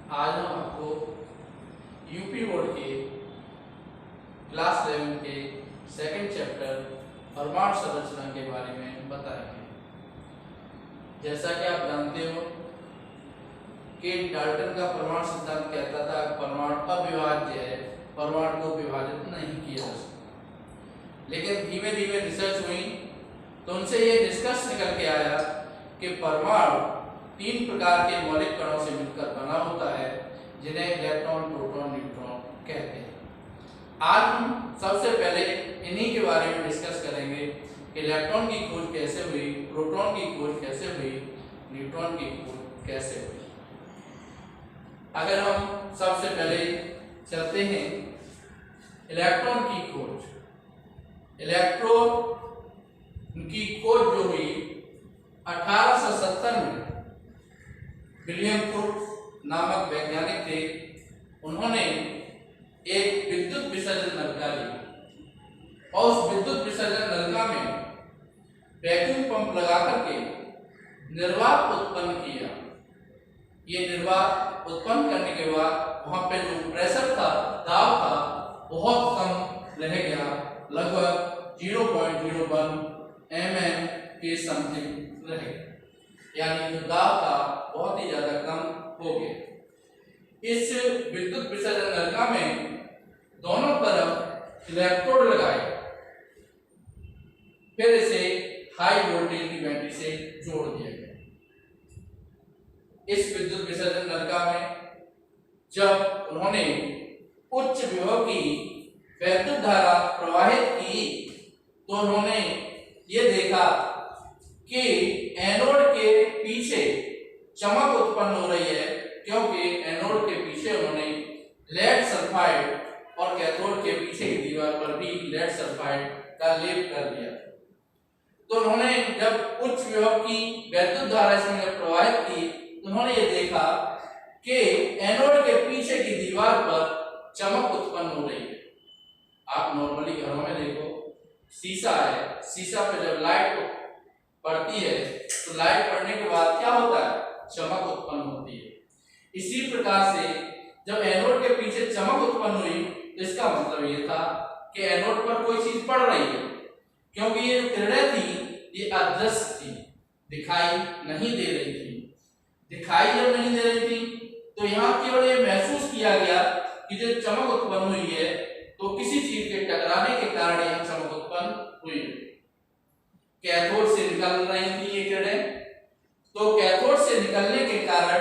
आज हम आपको यूपी बोर्ड के क्लास 11 के सेकंड चैप्टर परमाणु संरचना के बारे में बताएंगे। जैसा कि आप जानते हो कि डाल्टन का परमाणु सिद्धांत कहता था परमाणु अविभाज्य है, परमाणु को विभाजित नहीं किया जा सकता। लेकिन धीमे धीमे रिसर्च हुई तो उनसे ये निष्कर्ष निकल के आया कि परमाणु 3 प्रकार के मौलिक कणों से मिलकर बना होता है, जिन्हें इलेक्ट्रॉन, प्रोटॉन, न्यूट्रॉन कहते हैं। आज हम सबसे पहले इन्हीं के बारे में डिस्कस करेंगे कि इलेक्ट्रॉन की खोज कैसे हुई, प्रोटॉन की खोज कैसे हुई, न्यूट्रॉन की खोज कैसे हुई। अगर हम सबसे पहले चलते हैं इलेक्ट्रॉन की खोज। इलेक्ट्रॉन की खोज जो हुई 1870 में विलियम क्रुक्स नामक वैज्ञानिक थे। उन्होंने एक विद्युत विसर्जन नलिका ली और उस विद्युत विसर्जन नलिका में वैक्यूम पंप लगा करके निर्वात उत्पन्न किया। ये निर्वात उत्पन्न करने के बाद वहां पे जो प्रेशर था, दाब था, बहुत कम रह गया, लगभग 0.01 mm के समथिंग रहे, यानी जो दाब था बहुत ही ज्यादा कम हो गया। इस विद्युत विसर्जन नलिका में दोनों तरफ इलेक्ट्रोड लगाए, फिर इसे हाई वोल्टेज की बैटरी से जोड़ दिया गया। इस विद्युत विसर्जन नलिका में जब उन्होंने उच्च विभव की वैद्युत धारा प्रवाहित की तो उन्होंने ये देखा कि एनोड के पीछे चमक उत्पन्न हो रही है, क्योंकि एनोड के पीछे उन्होंने लेड सल्फाइड और कैथोड के पीछे की दीवार पर भी लेड सल्फाइड का लेप कर दिया। तो उन्होंने जब उच्च विभव की वैद्युत धारा इसमें प्रवाहित की तो उन्होंने ये देखा कि एनोड के पीछे की दीवार पर चमक उत्पन्न हो रही है। आप नॉर्मली घरों में देखो, शीशा है, शीशा पे जब लाइट पड़ती है तो लाइट पड़ने के बाद क्या होता है, चमक उत्पन्न होती है। इसी प्रकार से जब एनोड के पीछे चमक उत्पन्न हुई तो इसका मतलब ये था कि एनोड पर कोई चीज पड़ रही है, क्योंकि ये किरणें थी ये अदृश्य थी, दिखाई नहीं दे रही थी। दिखाई जब नहीं दे रही थी तो यहाँ केवल ये महसूस किया गया कि जो चमक उत्पन्न हुई है तो किसी चीज के टकराने के कारण यह चमक उत्पन्न हुई है। कैथोड से निकल रही थी ये किरणें, तो कैथोड से निकलने के कारण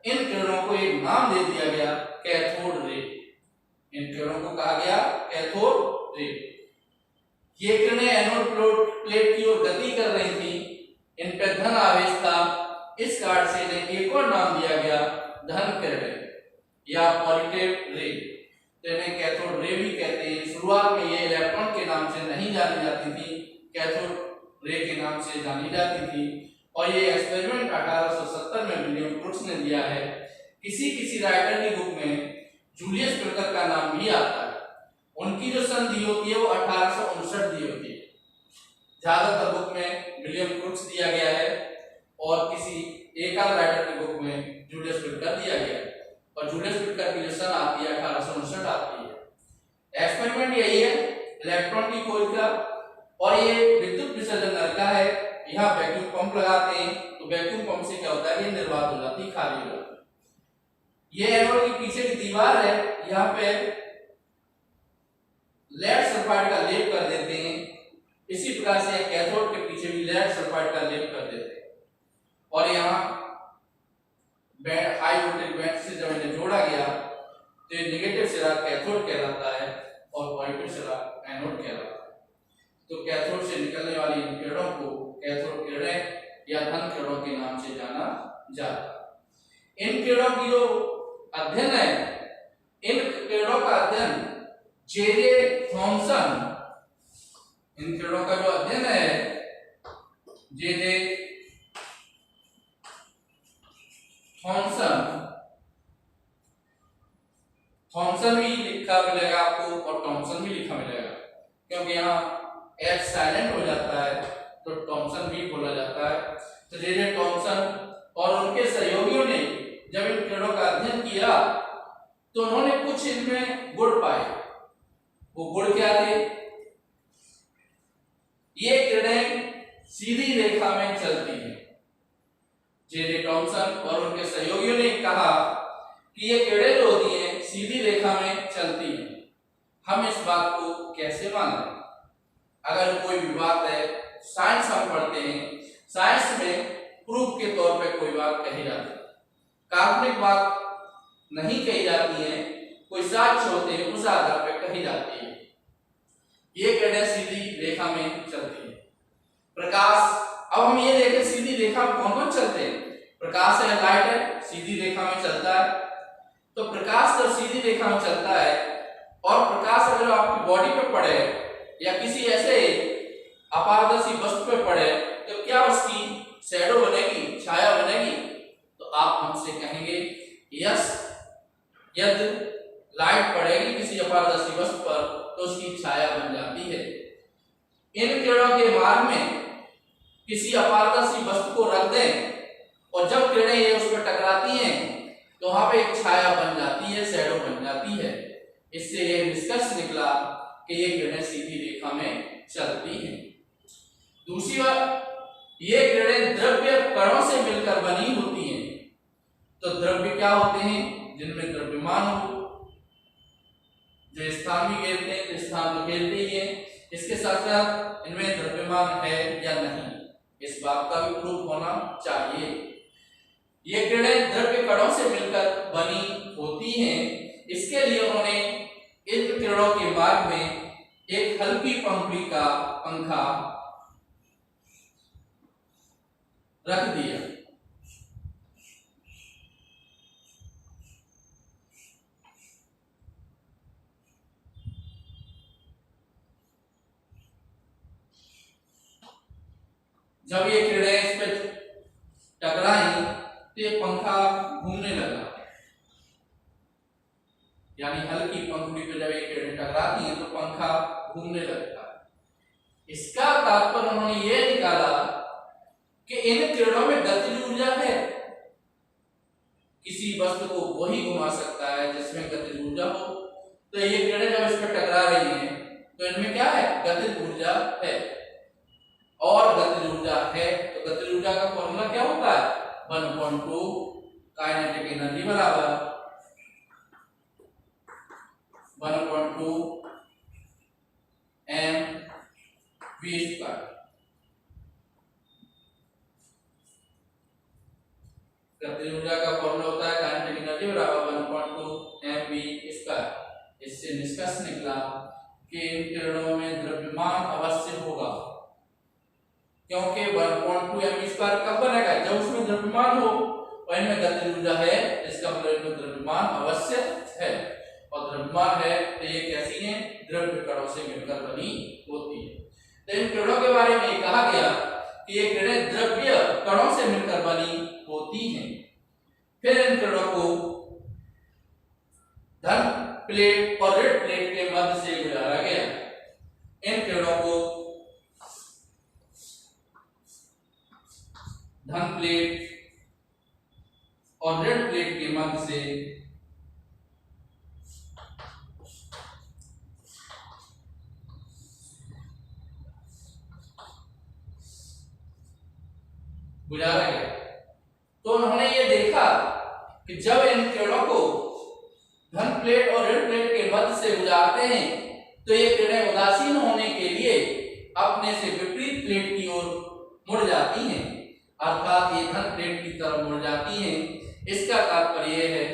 इन किरणों को एक नाम दे दिया गया, कैथोड रे। इन किरणों को कहा गया कैथोड रे। ये किरणें एनोड प्लेट की ओर गति कर रही थी, इन पर धन आवेश था, इस कारण से इन्हें एक और नाम दिया गया धन किरणें या पॉजिटिव रे। तो इन्हें कैथोड रे भी कहते हैं। शुरुआत में ये इलेक्ट्रॉन के नाम से नहीं जानी जाती थी, कैथोड रे के नाम से जानी जाती थी। और ये एक्सपेरिमेंट 1870 में विलियम क्रुक्स ने दिया है। किसी किसी राइटर की बुक में जूलियस क्लर्क का नाम भी आता है। उनकी जो सन दी होती है वो 1859 दी होती है। ज्यादातर बुक में विलियम क्रुक्स दिया गया है और किसी एक आध राइटर की बुक में जूलियस क्लर्क दिया गया है, और जूलियस क्लर्क की जो सन आती है 1859 आती है। एक्सपेरिमेंट यही है इलेक्ट्रॉन की खोज का। और ये विद्युत विसर्जन नलिका है, यहाँ वैक्यूम पंप लगाते हैं तो वैक्यूम पंप से क्या होता है, ये निर्वात हो जाती है, खाली हो जाती है। ये एनोड के पीछे की दीवार है, यहाँ पे लेड सल्फाइड का लेप कर देते हैं। इसी प्रकार से कैथोड के पीछे भी लेड सल्फाइड का लेप कर देते हैं। और यहाँ हाई वोल्टेज बैटरी से जब इन्हें जोड़ा गया तो ये नेगेटिव सिरा कैथोड कहलाता है और पॉजिटिव सिरा एनोड कहलाता है। तो कैथोड से निकलने वाली इन किरणों को कैथोड किरणें या धन किरणों के नाम से जाना जाता है। इन किरणों की जो अध्ययन है, इन किरणों का अध्ययन जे थॉमसन, इन किरणों का जो अध्ययन है जे थॉमसन भी लिखा मिलेगा आपको और टॉमसन भी लिखा मिलेगा, क्योंकि यहाँ एच साइलेंट हो जाता है तो टॉमसन भी बोला जाता है। तो जे थॉमसन और उनके सहयोगियों ने जब इन किरणों का अध्ययन किया तो उन्होंने कुछ इनमें गुण पाए। वो गुण क्या थे? ये किरणें सीधी रेखा में चलती हैं। जे थॉमसन और उनके सहयोगियों ने कहा कि ये किरणें जो होती हैं सीधी रेखा में चलती हैं। हम इस बात को कैसे मानें? अगर कोई भी बात है, साइंस हम पढ़ते हैं, साइंस में प्रूफ के तौर पे कोई बात कही जाती है, काल्पनिक बात नहीं कही जाती है, कोई साक्ष्य होते हैं उस आधार पर कही जाती है। ये किरणें सीधी रेखा में चलती है। प्रकाश, अब हम ये देखें सीधी रेखा में कौन कौन चलते हैं? प्रकाश है, लाइट है, सीधी रेखा में चलता है। तो प्रकाश जब सीधी रेखा में चलता है और प्रकाश अगर आपकी बॉडी पे पड़े या किसी ऐसे अपारदर्शी वस्तु पे पड़े तो क्या उसकी शैडो बनेगी, छाया बनेगी? तो आप हमसे कहेंगे यस, यदि लाइट पड़ेगी किसी अपारदर्शी वस्तु पर तो उसकी छाया बन जाती है। इन किरणों के मार्ग में किसी अपारदर्शी वस्तु को रख दें और जब किरणें ये उस पर टकराती हैं तो वहां पे एक छाया बन जाती है, शैडो बन जाती है। इससे ये निष्कर्ष निकला कि ये किरणें सीधी रेखा में चलती हैं। दूसरी बात, ये किरणें द्रव्य कणों से मिलकर बनी होती हैं। तो द्रव्य क्या होते हैं? जिनमें द्रव्यमान हो, जो स्थान भी खेलते हैं तो स्थान तो खेलते ही है, इसके साथ साथ इनमें द्रव्यमान है या नहीं, इस बात का भी प्रूफ होना चाहिए। ये किरणें द्रव्य कणों से मिलकर बनी होती हैं। इसके लिए उन्होंने इन किरणों के मार्ग में एक हल्की पंखुड़ी का पंखा रख दिया। जब ये किरणें इस पे टकराई तो ये पंखा घूमने लगा, यानी हल्की पंखुड़ी पे जब ये किरणें टकराती हैं तो पंखा घूमने लगता है। इसका तात्पर्य उन्होंने ये निकाला कि इन किरणों में गतिज ऊर्जा है। किसी वस्तु को वही घुमा सकता है जिसमें गतिज ऊर्जा हो। तो ये किरणें जब इस पर टकरा रही हैं तो इनमें क्या है? गतिज ऊर्जा है। और गतिज ऊर्जा है तो गतिज ऊर्जा का फॉर्मूला क्या होता है? 1/2 काइनेटिक एनर्जी बराबर 1/2 mv²। गतिज ऊर्जा का फॉर्मूला होता है काइनेटिक एनर्जी बराबर 1/2 mv²। इससे निष्कर्ष निकला कि इन किरणों में द्रव्यमान अवश्य होगा, क्योंकि 1/2 mv² कब बनेगा? जब उसमें द्रव्यमान हो। और इनमें गतिज ऊर्जा है, इसका मतलब इनमें द्रव्यमान अवश्य है। और द्रव्यमान है तो ये कैसी है? द्रव्य कणों से मिलकर बनी होती है। तो इन किरणों के बारे में कहा गया कि ये किरणें द्रव्य कणों से मिलकर बनी होती हैं। फिर इन किरणों को धन प्लेट और ऋण प्लेट के मध्य से गुजारा गया। इन किरणों को धन प्लेट और ऋण प्लेट के मध्य से गुजारा गया। तो उन्होंने ये देखा कि जब इन किरणों को धन प्लेट और ऋण प्लेट के मध्य से गुजारते हैं तो ये किरणें उदासीन होने के लिए अपने से विपरीत प्लेट की ओर मुड़ जाती हैं, अर्थात ये धन प्लेट की तरफ मुड़ जाती हैं। इसका तात्पर्य यह है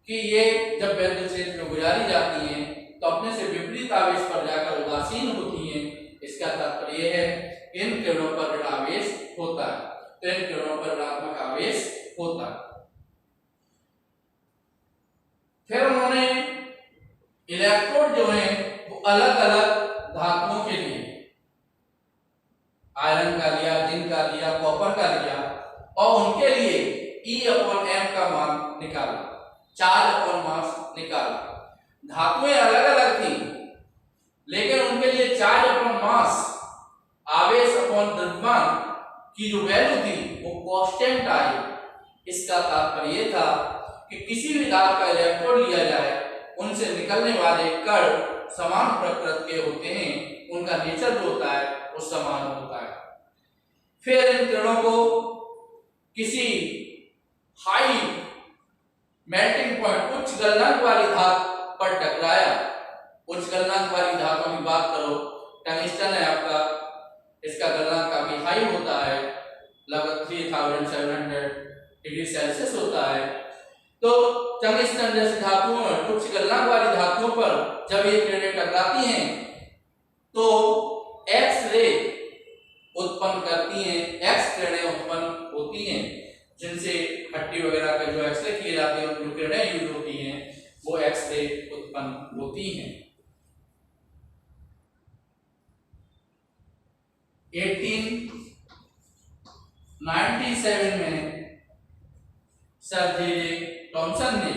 कि ये जब वैद्युत क्षेत्र में गुजारी जाती हैं तो अपने से विपरीत आवेश पर जाकर उदासीन होती हैं। इसका तात्पर्य यह है इन किरणों पर ऋण आवेश होता है, तो इन किरणों पर ऋणात्मक आवेश होता है। फिर उन्होंने इलेक्ट्रोड जो है वो अलग अलग धातुओं के लिए आयरन का लिया, जिंक का लिया, कॉपर का लिया और उनके लिए E/m का मान निकाला, चार्ज/मास निकाला। धातुएं अलग अलग थी लेकिन उनके लिए चार्ज/मास आवेश/द्रव्यमान की जो वैल्यू थी वो कांस्टेंट आई। इसका तात्पर्य था कि किसी भी धातु का इलेक्ट्रोड लिया जाए, उनसे निकलने वाले कण समान प्रकृति के होते हैं, उनका नेचर जो होता है वो समान होता है। फिर इन किरणों को किसी हाई मेल्टिंग पॉइंट, उच्च गलनांक वाली धातु पर टकराया। उच्च गलनांक वाली धातुओं की बात करो, टंगस्टन है आपका, इसका गलनांक काफी हाई होता है, लगभग 3700 डिग्री सेल्सियस होता है। तो टंगस्टन जैसी धातुओं में, उच्च गलनांक वाली धातुओं पर जब ये किरणें टकराती हैं तो एक्स रे उत्पन्न करती हैं, एक्स किरणें उत्पन्न होती हैं, जिनसे हड्डी वगैरह का जो एक्सरे किए जाते हैं, जो किरणें यूज होती हैं वो एक्सरे उत्पन्न होती हैं। 1897 में सर जे थॉमसन ने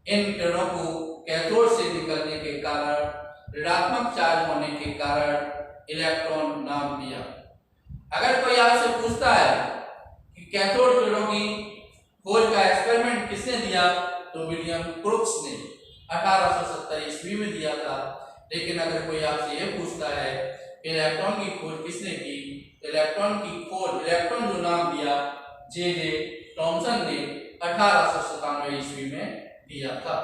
इन किरणों को कैथोड से निकलने के कारण, ऋणात्मक चार्ज होने के कारण इलेक्ट्रॉन नाम दिया। अगर कोई आपसे पूछता है कि कैथोड किरणों की खोज का एक्सपेरिमेंट किसने दिया, तो विलियम क्रुक्स ने 1870 ईस्वी में दिया था। लेकिन अगर कोई आपसे यह पूछता है इलेक्ट्रॉन की खोज किसने की, इलेक्ट्रॉन की खोज, इलेक्ट्रॉन जो नाम दिया जे थॉमसन ने 1897 ईस्वी में दिया था।